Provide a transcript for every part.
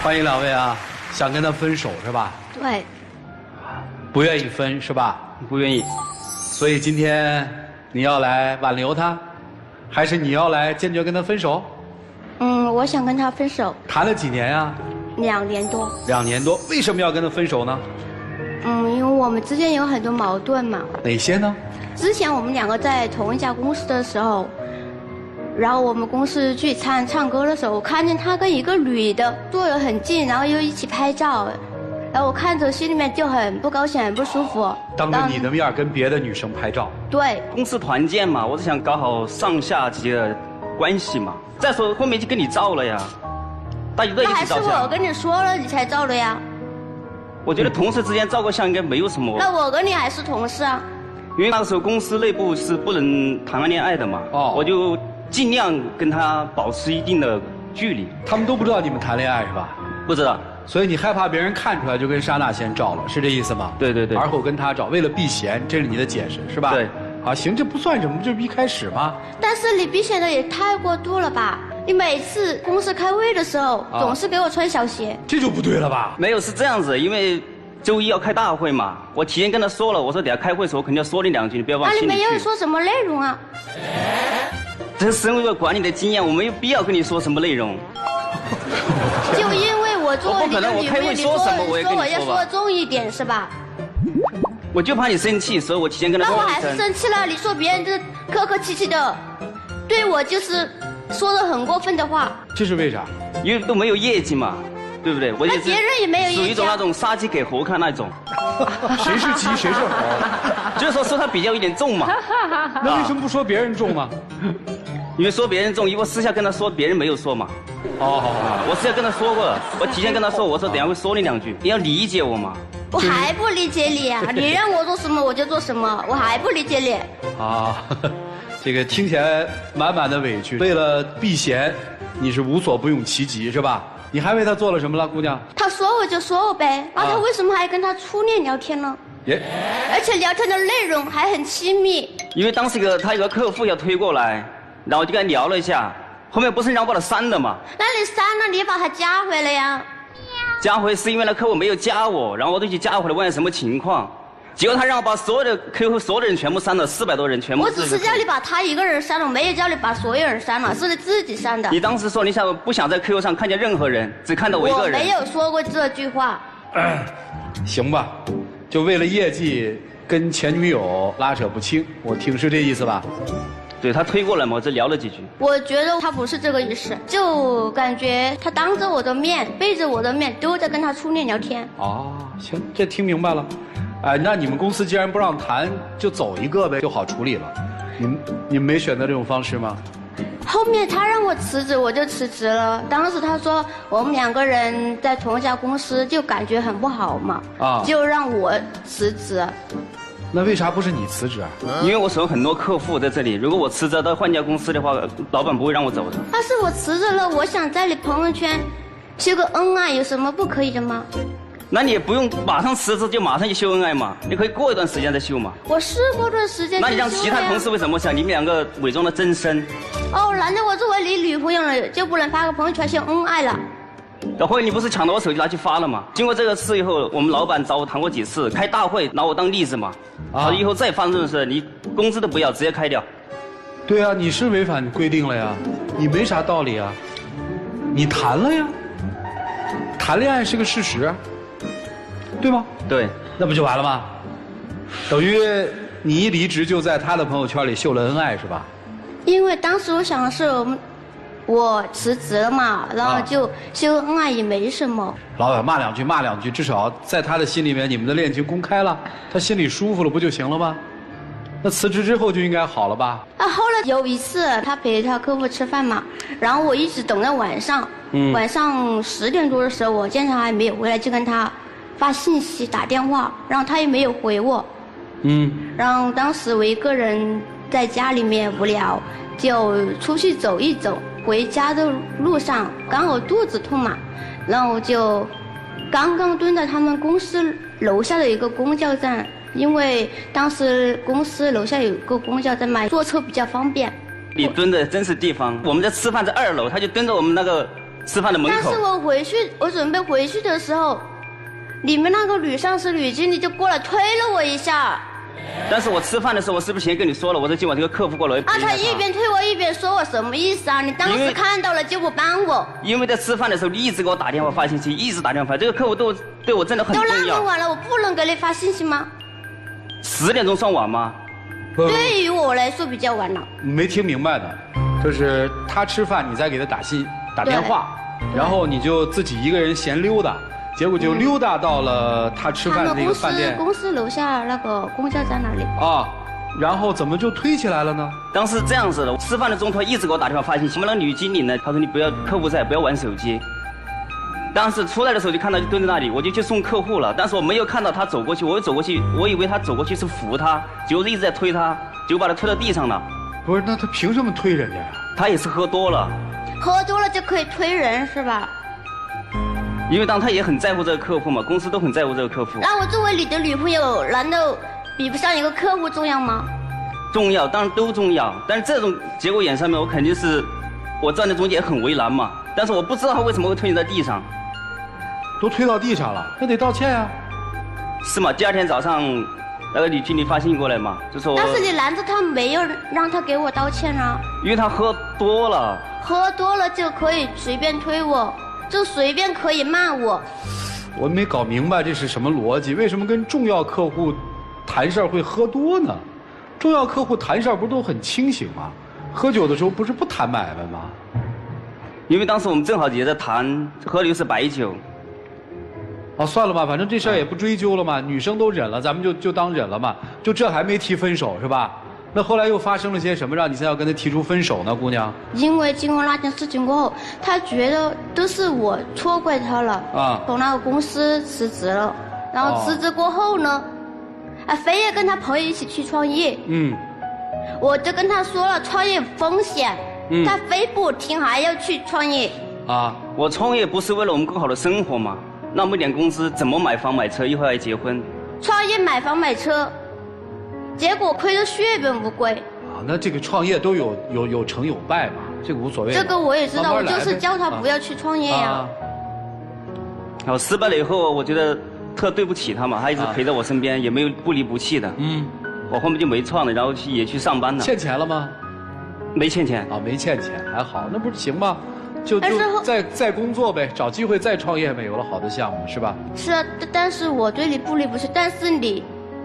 欢迎两位啊，想跟他分手是吧？对，不愿意分是吧？不愿意。所以今天你要来挽留他，还是你要来坚决跟他分手？我想跟他分手。谈了几年呀2年多。2年多，为什么要跟他分手呢？因为我们之间有很多矛盾嘛。哪些呢？之前我们2个在同一家公司的时候，然后我们公司聚餐唱歌的时候，我看见他跟一个女的坐得很近，然后又一起拍照，然后我看着心里面就很不高兴，很不舒服。当着你的面跟别的女生拍照？对。公司团建嘛，我是想搞好上下级的关系嘛。再说后面就跟你照了呀，大家都一起照相。那还是我跟你说了，你才照的呀。我觉得同事之间照个相应该没有什么。那我跟你还是同事啊。因为那个时候公司内部是不能谈恋爱的嘛，我就尽量跟他保持一定的距离。他们都不知道你们谈恋爱是吧？不知道。所以你害怕别人看出来，就跟莎娜先照了，是这意思吗？对对对。而后跟他照，为了避嫌，这是你的解释是吧？对。好，行，这不算什么，这不一开始吗？但是你避嫌的也太过度了吧？你每次公司开会的时候，总是给我穿小鞋，这就不对了吧？没有，是这样子，因为周一要开大会嘛，我提前跟他说了，我说等下开会的时候我肯定要说你2句，你不要往心里去。那你没有说什么内容啊？这是身为一个管理的经验，我没有必要跟你说什么内容。就因为我作为你的女朋友，你说我要说的重一点是吧？我就怕你生气，所以我提前跟他说。那我还是生气了，你说别人这客客气气的，对我就是说的很过分的话。这是为啥？因为都没有业绩嘛，对不对？那别人也没有业绩。属于一种那种杀鸡给猴看那种。谁是鸡谁是猴？就是说他比较有点重嘛。那为什么不说别人重呢？因为说别人重，因为我私下跟他说，别人没有说嘛。我私下跟他说过了，我提前跟他说，我说等下会说你2句，你要理解我嘛。我还不理解你啊！你让我做什么我就做什么，我还不理解你。这个听起来满满的委屈。为了避嫌，你是无所不用其极是吧？你还为他做了什么了，姑娘？他说我就说我呗，那他为什么还跟他初恋聊天呢？而且聊天的内容还很亲密。因为当时他有个客户要推过来，然后我就跟他聊了一下，后面不是让我把他删了嘛？那你删了，你把他加回来呀？加回是因为那客户没有加我，然后我就去加回来问什么情况，结果他让我把所有的客户所有的人全部删了，400多人全部。我只是叫你把他一个人删了，没有叫你把所有人删了，是你自己删的。你当时说你不想在 QQ 上看见任何人，只看到我一个人。我没有说过这句话。行吧，就为了业绩跟前女友拉扯不清，我听是这意思吧？对，他推过来嘛，我这聊了几句。我觉得他不是这个意思，就感觉他当着我的面，背着我的面都在跟他初恋聊天。行，这听明白了。那你们公司既然不让谈，就走一个呗，就好处理了。你们没选择这种方式吗？后面他让我辞职，我就辞职了。当时他说我们2个人在同一家公司，就感觉很不好嘛，就让我辞职。那为啥不是你辞职啊？因为我手上很多客户在这里，如果我辞职到换一家公司的话，老板不会让我走的。但是我辞职了，我想在你朋友圈秀个恩爱，有什么不可以的吗？那你也不用马上辞职就马上去秀恩爱嘛，你可以过一段时间再秀嘛。我是过段时间。那你让其他同事为什么想你们2个伪装的真身？难道我作为你女朋友了就不能发个朋友圈秀恩爱了？然后你不是抢到我手机拿去发了吗？经过这个事以后，我们老板找我谈过几次，开大会拿我当例子嘛。他说以后再发生这种事，你工资都不要，直接开掉。对啊，你是违反规定了呀，你没啥道理啊。你谈了呀，谈恋爱是个事实，对吗？对，那不就完了吗？等于你一离职就在他的朋友圈里秀了恩爱是吧？因为当时我想的是我辞职了嘛，然后就秀恩爱也没什么。老板骂2句，至少在他的心里面，你们的恋情公开了，他心里舒服了，不就行了吗？那辞职之后就应该好了吧？后来有一次他陪他客户吃饭嘛，然后我一直等到晚上，晚上10点多的时候，我见他还没有回来，就跟他发信息打电话，然后他也没有回我。然后当时我一个人在家里面无聊，就出去走一走。回家的路上刚好肚子痛嘛，然后就刚刚蹲在他们公司楼下的一个公交站，因为当时公司楼下有个公交站嘛，坐车比较方便。你蹲的真是地方，我们在吃饭在2楼，他就蹲着我们那个吃饭的门口。但是我准备回去的时候，你们那个女上司、女经理就过来推了我一下。但是我吃饭的时候，我是不是先跟你说了？我说今晚这个客户过来陪他一边推我一边说我什么意思啊？你当时看到了就不帮我。因为在吃饭的时候，你一直给我打电话发信息，一直打电话发。这个客户对我真的很重要。都那么晚了，我不能给你发信息吗？10点钟算晚吗？对于我来说比较晚了。没听明白呢，就是他吃饭，你再给他打电话，然后你就自己一个人闲溜达。结果就溜达到了他吃饭的那个饭店，公司楼下那个公交站那里啊，然后怎么就推起来了呢？当时这样子的，吃饭的中途一直给我打电话发信息。我们那女经理呢，她说你不要客户在，不要玩手机。当时出来的时候就看到就蹲在那里，我就去送客户了。但是我没有看到他走过去，我走过去，我以为他走过去是扶他，结果一直在推他，结果把他推到地上了。不是，那他凭什么推人家呀？他也是喝多了。喝多了就可以推人是吧？因为他也很在乎这个客户嘛，公司都很在乎这个客户。那我作为你的女朋友，难道比不上一个客户重要吗？重要，当然都重要。但是这种节骨眼上面，我肯定是我站在中间很为难嘛。但是我不知道他为什么会推你在地上。都推到地上了，那得道歉啊。是吗？第二天早上，那个女经理发信过来嘛，就说。但是你拦着他没有让他给我道歉啊？因为他喝多了。喝多了就可以随便推我。就随便可以骂我，我没搞明白这是什么逻辑？为什么跟重要客户谈事儿会喝多呢？重要客户谈事儿不都很清醒吗？喝酒的时候不是不谈买卖吗？因为当时我们正好也在谈，喝的又是白酒。哦，算了吧，反正这事儿也不追究了嘛，女生都忍了，咱们就当忍了嘛。就这还没提分手是吧？那后来又发生了些什么，让你现在要跟他提出分手呢，姑娘？因为经过那件事情过后，他觉得都是我错怪他了啊，从那个公司辞职了，然后辞职过后呢，非要跟他朋友一起去创业。我就跟他说了创业风险，他非不听，还要去创业。啊，我创业不是为了我们更好的生活吗？那么点工资怎么买房买车，一会儿还结婚？创业买房买车。结果亏得血本无归啊！那这个创业都有成有败嘛，这个无所谓。这个我也知道，我就是叫他不要去创业呀。然后失败了以后，我觉得特对不起他嘛，他一直陪在我身边，也没有不离不弃的。我后面就没创了，然后也去上班了。欠钱了吗？没欠钱啊，没欠钱，还好，那不是行吗？就再工作呗，找机会再创业呗，有了好的项目是吧？是啊，但是我对你不离不弃，但是你。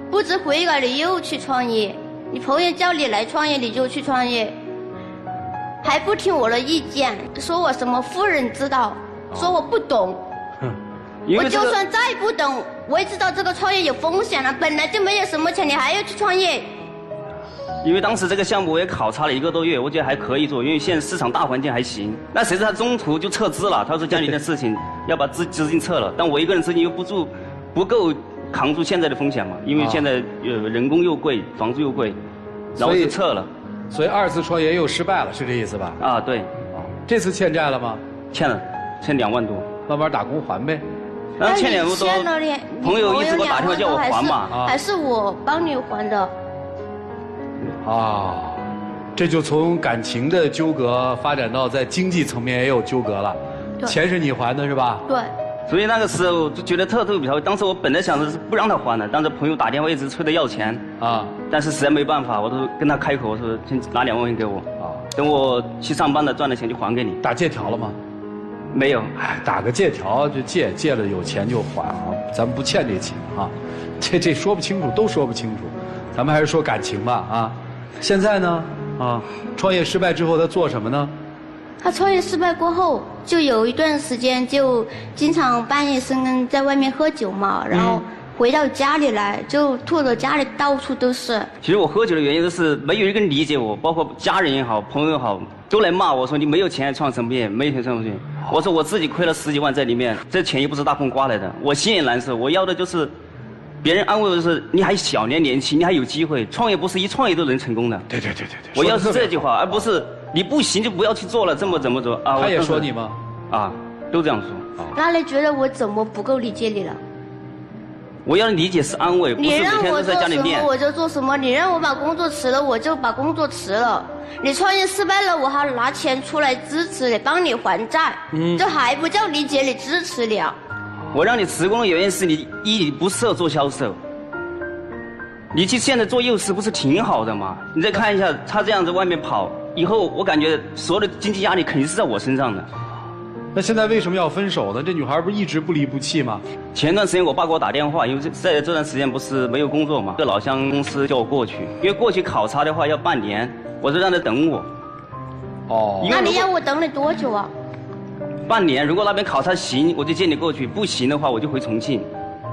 不知悔改，你又去创业，你朋友叫你来创业，你就去创业，还不听我的意见，说我什么妇人之道，说我不懂。我就算再不懂，我也知道这个创业有风险了，本来就没有什么钱，你还要去创业。因为当时这个项目我也考察了1个多月，我觉得还可以做，因为现在市场大环境还行。那谁知他中途就撤资了，他说家里的事情要把资金撤了，但我一个人资金又不够。扛住现在的风险嘛，因为现在人工又贵，房租又贵，然后就撤了。所以2次创业又失败了，是这意思吧？啊，对。这次欠债了吗？欠了，欠2万多。慢慢打工还呗。然后欠2万多，朋友一直给我打电话叫我还嘛。还是我帮你还的。啊，这就从感情的纠葛发展到在经济层面也有纠葛了。钱是你还的是吧？对。所以那个时候就觉得特别不当时我本来想的是不让他还的，但是朋友打电话一直催着要钱啊，但是实在没办法，我都跟他开口，我说先拿2万块钱给我啊，等我去上班了赚的钱就还给你。打借条了吗？没有。哎，打个借条就借了有钱就还啊，咱们不欠这钱啊，这说不清楚，都说不清楚，咱们还是说感情吧啊。现在呢啊，创业失败之后他做什么呢？他创业失败过后，就有一段时间就经常半夜深更在外面喝酒嘛，然后回到家里来就吐的家里到处都是。其实我喝酒的原因就是没有一个人理解我，包括家人也好，朋友也好，都来骂我说你没有钱创什么业，没有钱创什么业。我说我自己亏了10几万在里面，这钱又不是大风刮来的，我心也难受。我要的就是别人安慰我的是你还小年轻，你还有机会，创业不是一创业都能成功的。对。我要是这句话，而不是你不行就不要去做了，怎么做啊？他也说你吗？啊，都这样说。那你觉得我怎么不够理解你了？我要理解是安慰，不是每天都在家里面。你让我做什么我就做什么，你让我把工作辞了我就把工作辞了。你创业失败了，我还拿钱出来支持你，帮你还债，这还不叫理解你、支持你啊？我让你辞工的原因是你不适合做销售。你去现在做幼师不是挺好的吗？你再看一下他这样子外面跑，以后我感觉所有的经济压力肯定是在我身上的。那现在为什么要分手呢？这女孩不是一直不离不弃吗？前段时间我爸给我打电话，因为在这段时间不是没有工作嘛，这老乡公司叫我过去，因为过去考察的话要半年，我就让他等我。哦。那你要我等你多久啊？半年，如果那边考察行，我就接你过去；不行的话，我就回重庆。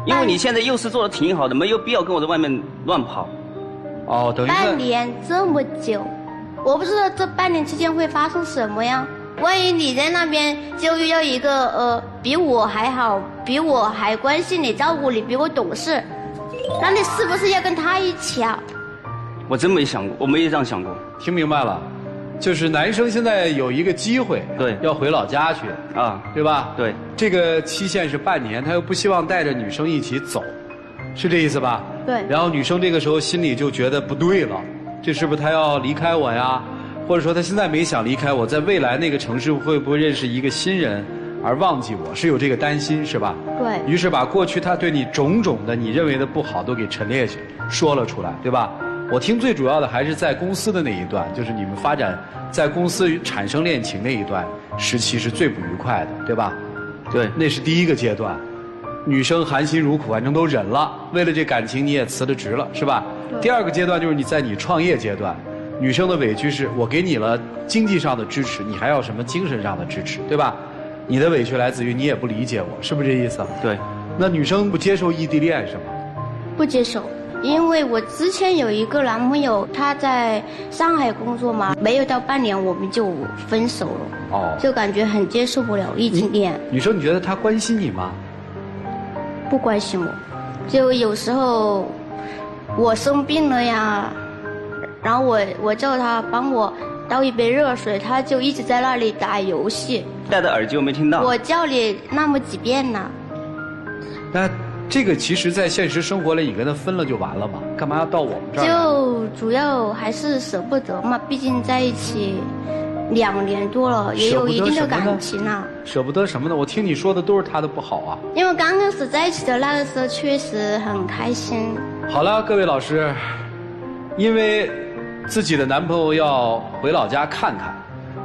因为你现在幼师做的挺好的，没有必要跟我在外面乱跑。哦，等于半年这么久，我不知道这半年期间会发生什么呀？万一你在那边就遇到一个比我还好、比我还关心你、照顾你、比我懂事，那你是不是要跟他一起啊？我真没想过，我没有这样想过。听明白了，就是男生现在有一个机会，对，要回老家去啊，对吧？对，这个期限是半年，他又不希望带着女生一起走，是这意思吧？对。然后女生这个时候心里就觉得不对了，这是不是他要离开我呀？或者说他现在没想离开我，在未来那个城市会不会认识一个新人而忘记我，是有这个担心是吧？对。于是把过去他对你种种的你认为的不好都给陈列去说了出来，对吧？我听最主要的还是在公司的那一段，就是你们发展在公司产生恋情那一段时期是最不愉快的，对吧？对，那是第一个阶段，女生含辛茹苦，反正都忍了，为了这感情你也辞了职了，是吧？第二个阶段就是你在你创业阶段，女生的委屈是我给你了经济上的支持，你还要什么精神上的支持，对吧？你的委屈来自于你也不理解我，是不是这意思？对。那女生不接受异地恋是吗？不接受。因为我之前有一个男朋友，他在上海工作嘛，没有到半年我们就分手了。哦，就感觉很接受不了异地恋。女生，你觉得他关心你吗？不关心我，就有时候我生病了呀，然后我叫他帮我倒一杯热水，他就一直在那里打游戏。戴着耳机我没听到。我叫你那么几遍呢。那。这个其实，在现实生活里，你跟他分了就完了嘛，干嘛要到我们这儿？就主要还是舍不得嘛，毕竟在一起2年多了，也有一定的感情啊。舍不得什么呢？我听你说的都是他的不好啊。因为刚开始在一起的那个时候，确实很开心。好了，各位老师，因为自己的男朋友要回老家看看，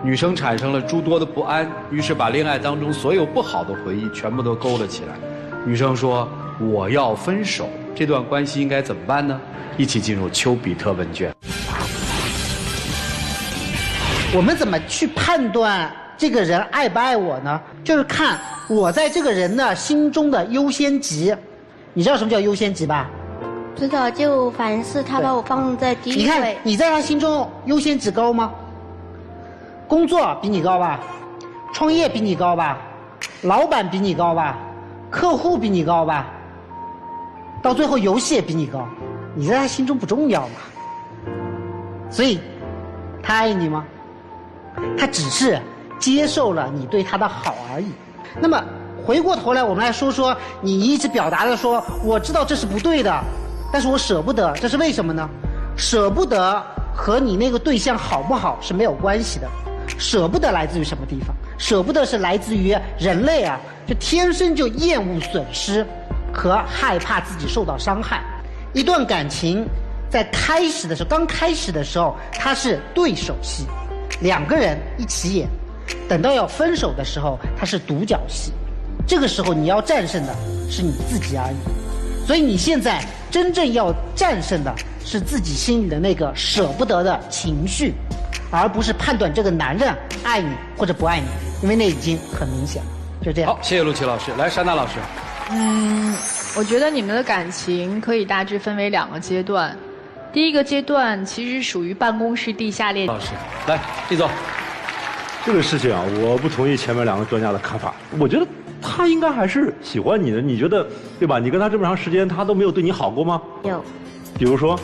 女生产生了诸多的不安，于是把恋爱当中所有不好的回忆全部都勾了起来。女生说：“我要分手，这段关系应该怎么办呢？”一起进入丘比特问卷。我们怎么去判断这个人爱不爱我呢？就是看我在这个人的心中的优先级。你知道什么叫优先级吧？知道，就凡是他把我放在第一位。你看你在他心中优先级高吗？工作比你高吧？创业比你高吧？老板比你高吧？客户比你高吧，到最后游戏也比你高，你在他心中不重要嘛？所以，他爱你吗？他只是接受了你对他的好而已。那么回过头来，我们来说说你一直表达的说，我知道这是不对的，但是我舍不得，这是为什么呢？舍不得和你那个对象好不好是没有关系的，舍不得来自于什么地方？舍不得是来自于人类啊，就天生就厌恶损失和害怕自己受到伤害。一段感情在开始的时候，刚开始的时候，它是对手戏，2个人一起演；等到要分手的时候，它是独角戏。这个时候你要战胜的是你自己而已。所以你现在真正要战胜的是自己心里的那个舍不得的情绪，而不是判断这个男人爱你或者不爱你。因为那已经很明显了，就这样。好，谢谢陆琪老师。来，珊娜老师。我觉得你们的感情可以大致分为2个阶段。第一个阶段其实属于办公室地下恋。老师，来，李总。这个事情啊，我不同意前面2个专家的看法。我觉得他应该还是喜欢你的，你觉得对吧？你跟他这么长时间，他都没有对你好过吗？有。比如说？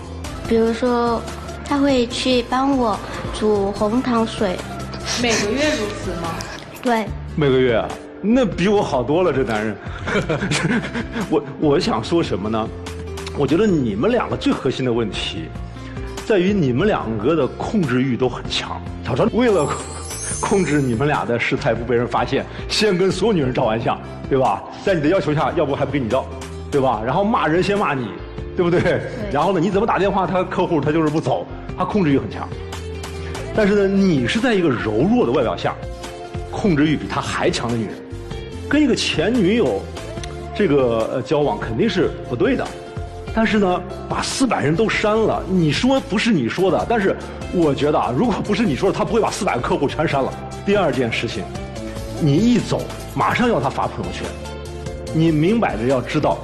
比如说，他会去帮我煮红糖水。每个月如此吗？对。每个月啊？那比我好多了，这男人。我想说什么呢？我觉得你们两个最核心的问题，在于你们两个的控制欲都很强。小川为了控制你们俩的事态不被人发现，先跟所有女人照完相，对吧？在你的要求下，要不还不给你照，对吧？然后骂人先骂你，对不对？对。然后呢，你怎么打电话，他客户他就是不走，他控制欲很强。但是呢，你是在一个柔弱的外表下，控制欲比他还强的女人，跟一个前女友这个交往肯定是不对的。但是呢，把400人都删了，你说不是你说的，但是我觉得啊，如果不是你说的，他不会把400个客户全删了。第二件事情，你一走，马上要他发朋友圈，你明摆着要知道，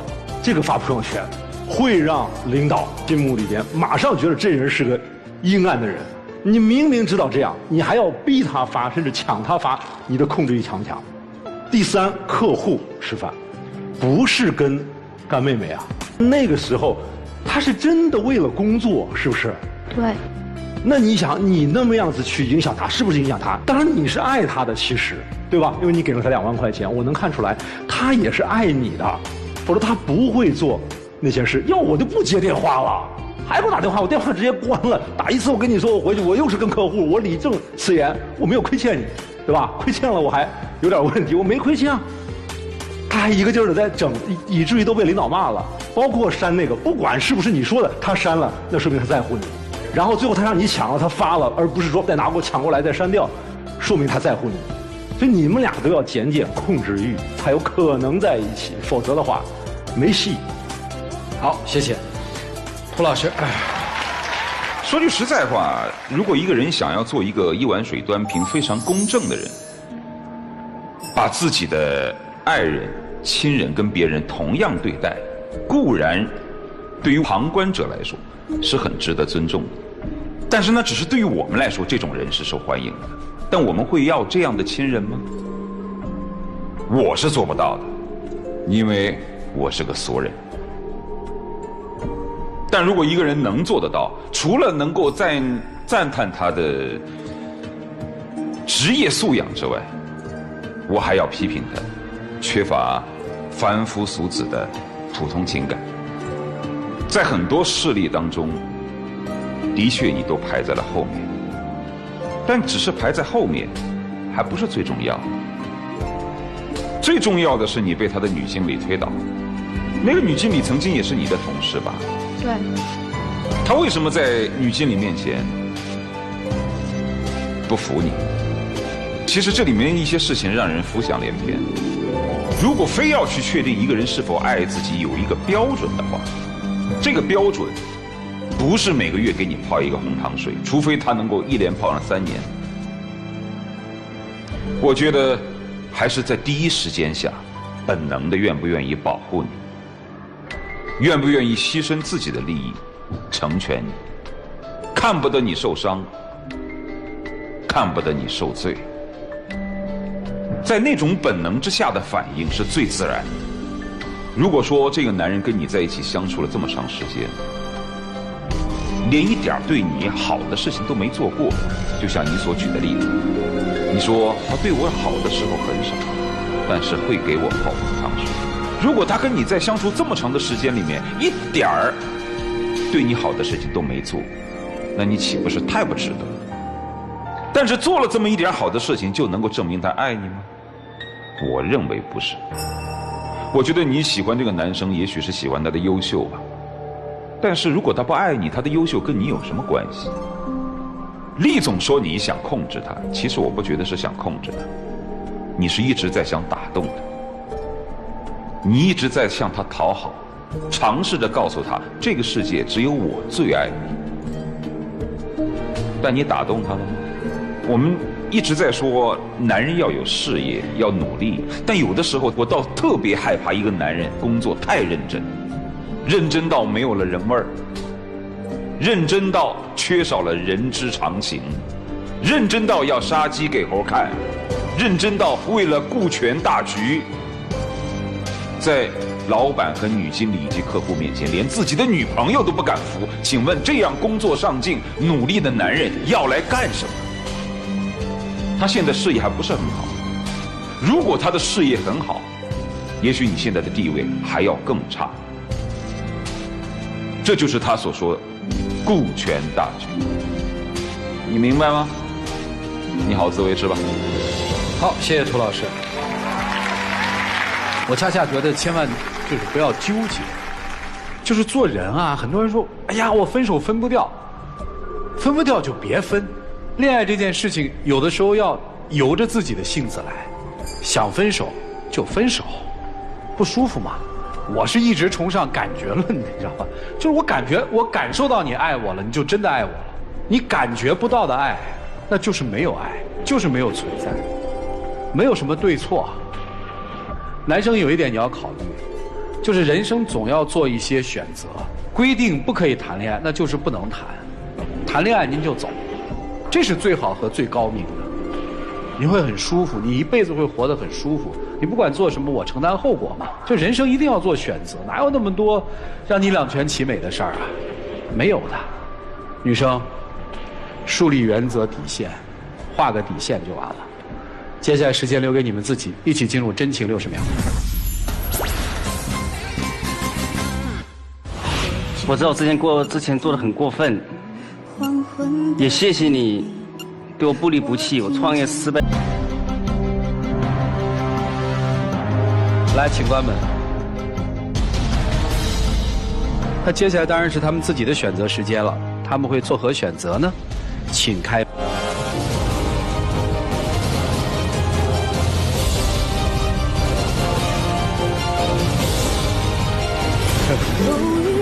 这个发朋友圈会让领导心目里边马上觉得这人是个阴暗的人。你明明知道这样，你还要逼他发，甚至抢他发，你的控制欲强不强？第三，客户吃饭，不是跟干妹妹啊，那个时候他是真的为了工作，是不是？对。那你想，你那么样子去影响他，是不是影响他？当然你是爱他的，其实，对吧？因为你给了他2万块钱，我能看出来，他也是爱你的，否则他不会做那件事。要我就不接电话了。还给我打电话，我电话直接关了。打一次，我跟你说，我回去我又是跟客户，我理正辞严，我没有亏欠你，对吧？亏欠了我还有点问题，我没亏欠啊。他还一个劲儿的在整，以至于都被领导骂了。包括删那个，不管是不是你说的，他删了，那说明他在乎你。然后最后他让你抢了，他发了，而不是说再拿过抢过来再删掉，说明他在乎你。所以你们俩都要减控制欲，才有可能在一起，否则的话没戏。好，谢谢。涂老师，说句实在话，如果一个人想要做一个一碗水端平、非常公正的人，把自己的爱人、亲人跟别人同样对待，固然对于旁观者来说是很值得尊重的，但是呢，只是对于我们来说，这种人是受欢迎的。但我们会要这样的亲人吗？我是做不到的，因为我是个俗人。但如果一个人能做得到，除了能够赞叹他的职业素养之外，我还要批评他缺乏凡夫俗子的普通情感。在很多事例当中，的确你都排在了后面，但只是排在后面，还不是最重要的。最重要的是你被他的女经理推倒，那个女经理曾经也是你的同事吧？对。他为什么在女经理面前不服你？其实这里面一些事情让人浮想联翩。如果非要去确定一个人是否爱自己有一个标准的话，这个标准不是每个月给你泡一个红糖水，除非他能够一连泡上3年。我觉得还是在第一时间下，本能的愿不愿意保护你，愿不愿意牺牲自己的利益成全你，看不得你受伤，看不得你受罪，在那种本能之下的反应是最自然的。如果说这个男人跟你在一起相处了这么长时间，连一点对你好的事情都没做过，就像你所举的例子，你说他对我好的时候很少，但是会给我泡红糖水。如果他跟你在相处这么长的时间里面，一点儿对你好的事情都没做，那你岂不是太不值得？但是做了这么一点好的事情，就能够证明他爱你吗？我认为不是。我觉得你喜欢这个男生，也许是喜欢他的优秀吧。但是如果他不爱你，他的优秀跟你有什么关系？厉总说你想控制他，其实我不觉得是想控制他，你是一直在想打动他，你一直在向他讨好，尝试着告诉他这个世界只有我最爱你。但你打动他了吗？我们一直在说男人要有事业，要努力，但有的时候我倒特别害怕一个男人工作太认真，认真到没有了人味儿，认真到缺少了人之常情，认真到要杀鸡给猴看，认真到为了顾全大局，在老板和女经理以及客户面前连自己的女朋友都不敢扶。请问这样工作上进努力的男人要来干什么？他现在事业还不是很好，如果他的事业很好，也许你现在的地位还要更差。这就是他所说的顾全大局。你明白吗？你好自为之吧。好，谢谢涂老师。我恰恰觉得千万就是不要纠结，就是做人啊，很多人说，哎呀，我分手分不掉，分不掉就别分。恋爱这件事情，有的时候要由着自己的性子来，想分手就分手，不舒服吗？我是一直崇尚感觉论的，你知道吧？就是我感受到你爱我了，你就真的爱我了。你感觉不到的爱，那就是没有爱，就是没有存在，没有什么对错。男生有一点你要考虑，就是人生总要做一些选择。规定不可以谈恋爱，那就是不能谈。谈恋爱您就走，这是最好和最高明的。你会很舒服，你一辈子会活得很舒服。你不管做什么，我承担后果嘛。就人生一定要做选择，哪有那么多让你两全其美的事儿啊？没有的。女生，树立原则底线，画个底线就完了。接下来时间留给你们自己，一起进入真情60秒。我知道我之前做的很过分，也谢谢你对我不离不弃。我创业失败。来，请关门。那接下来当然是他们自己的选择时间了，他们会作何选择呢？请开。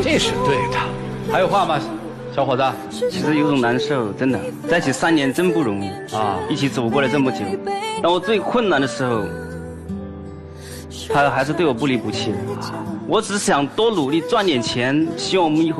这是对的。还有话吗，小伙子？其实有种难受，真的，在一起3年真不容易啊，一起走过了这么久。当我最困难的时候，他还是对我不离不弃的。我只是想多努力赚点钱，希望我们以后。